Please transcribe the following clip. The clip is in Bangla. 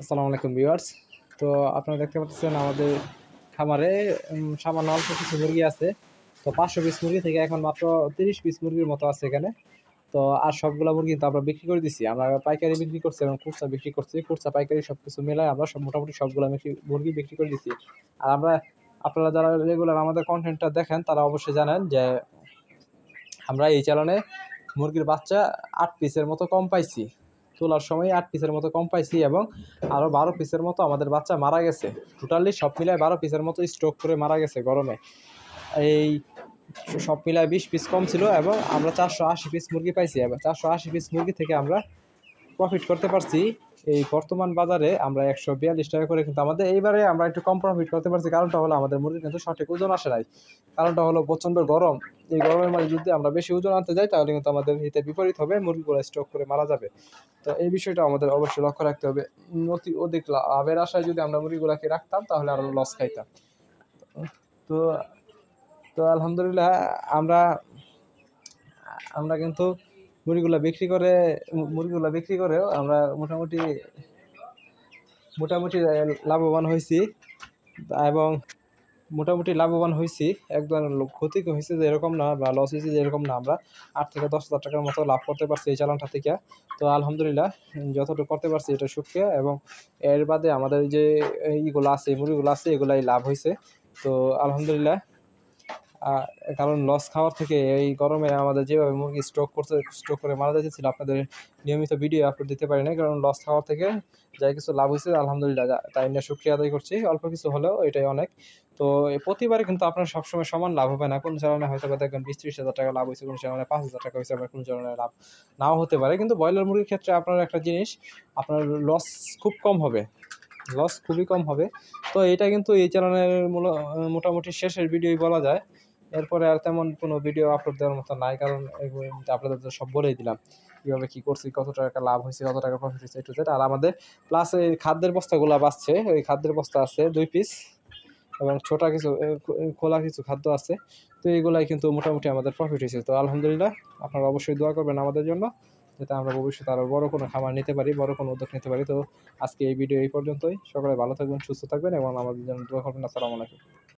আসসালামু আলাইকুম ভিউয়ার্স। তো আপনারা দেখতে পাচ্ছেন আমাদের খামারে সামান্য অল্প কিছু মুরগি আছে। তো 500 পিস মুরগি থেকে এখন মাত্র 30 পিস মুরগির মতো আছে এখানে। তো আর সবগুলা মুরগি কিন্তু আমরা বিক্রি করে দিছি। আমরা পাইকারি বিক্রি করছি এবং খুচরা বিক্রি করছি। খুচরা পাইকারি সবকিছু মিলায় আমরা সব মোটামুটি সবগুলা মুরগি বিক্রি করে দিছি। আর আপনারা যারা রেগুলার আমাদের কন্টেন্টটা দেখেন তারা অবশ্যই জানেন যে আমরা এই চ্যানেলে মুরগির বাচ্চা 8 পিসের মতো কম পাইছি। তোলার সময় 8 পিসের মতো কম পাইছি এবং আরও 12 পিসের মতো আমাদের বাচ্চা মারা গেছে। টোটালি সব মিলায় 12 পিসের মতো স্ট্রোক করে মারা গেছে গরমে। এই সব মিলায় 20 পিস কম ছিল এবং আমরা 480 পিস মুরগি পাইছি এবং 480 পিস মুরগি থেকে আমরা প্রফিট করতে পারছি। এই বর্তমান বাজারে আমরা 142 টাকা করে, কিন্তু আমাদের এইবারে আমরা একটু কম প্রফিট করতে পারছি। কারণটা হলো আমাদের মুরগি কিন্তু সঠিক ওজন আসে নাই। কারণটা হলো প্রচণ্ড গরম। এই গরমের মাঝে যদি আমরা বেশি ওজন আনতে যাই তাহলে কিন্তু আমাদের হিতে বিপরীত হবে, মুরগিগুলো স্ট্রোক করে মারা যাবে। তো এই বিষয়টা আমাদের অবশ্যই লক্ষ্য রাখতে হবে। অধিক লাভের আশায় যদি আমরা মুরগিগুলোকে রাখতাম তাহলে আরো লস খাইতাম। তো তো আলহামদুলিল্লাহ আমরা আমরা কিন্তু মুরগিগুলা বিক্রি করেও আমরা মোটামুটি মোটামুটি লাভবান হয়েছি এবং লাভবান হয়েছি। একদম ক্ষতি হয়েছে যে এরকম না, বা লস হয়েছে যে এরকম না। আমরা 8 থেকে 10 হাজার টাকার মতো লাভ করতে পারছি এই চালানটা থেকে। তো আলহামদুলিল্লাহ যতটুকু করতে পারছি এটা সুক্রিয়া। এবং এর বাদে আমাদের যে মুরগিগুলো আছে এগুলাই লাভ হয়েছে। তো আলহামদুলিল্লাহ। কারণ লস খাওয়ার থেকে এই গরমে আমাদের যেভাবে মুরগি স্ট্রোক করে মারা যাচ্ছিল, আপনাদের নিয়মিত ভিডিও আপলোড দিতে পারি না, কারণ লস খাওয়ার থেকে যাই কিছু লাভ হয়েছে আলহামদুলিল্লাহ, তাই নিয়ে শুকরিয়া আদায় করছি। অল্প কিছু হলেও এটাই অনেক। তো প্রতিবারে কিন্তু আপনার সবসময় সমান লাভ হবে না। কোনো চ্যানেলে হয়তো বা দেখবেন 20-30 হাজার টাকা লাভ হয়েছে, কোনো চ্যানেলে 5,000 টাকা হয়েছে, আবার কোনো চ্যানেলে লাভ নাও হতে পারে। কিন্তু ব্রয়লার মুরগির ক্ষেত্রে আপনার একটা জিনিস, আপনার লস খুব কম হবে, লস খুবই কম হবে। তো এটা কিন্তু এই চ্যানেলের মোটামুটি শেষের ভিডিওই বলা যায়। এরপরে আর তেমন কোনো ভিডিও আপলোড দেওয়ার মতো নাই, কারণ আপনাদের তো সব বলেই দিলাম কীভাবে কী করছি, কত টাকা লাভ হয়েছে, কত টাকা প্রফিট হয়েছে, একটু আর আমাদের প্লাস এই খাদ্যের বস্তাগুলো বাঁচছে। ওই খাদ্যের বস্তা আছে 2 পিস এবং ছোটা কিছু খোলা কিছু খাদ্য আছে। তো এইগুলাই কিন্তু মোটামুটি আমাদের প্রফিট হয়েছে। তো আলহামদুলিল্লাহ, আপনারা অবশ্যই দোয়া করবেন আমাদের জন্য, যাতে আমরা ভবিষ্যতে আরও বড় কোনো খামার নিতে পারি, বড় কোনো উদ্যোগ নিতে পারি। তো আজকে এই ভিডিও এই পর্যন্তই। সকলে ভালো থাকবেন, সুস্থ থাকবেন এবং আমাদের জন্য দোয়া করবেন। আসসালামু আলাইকুম।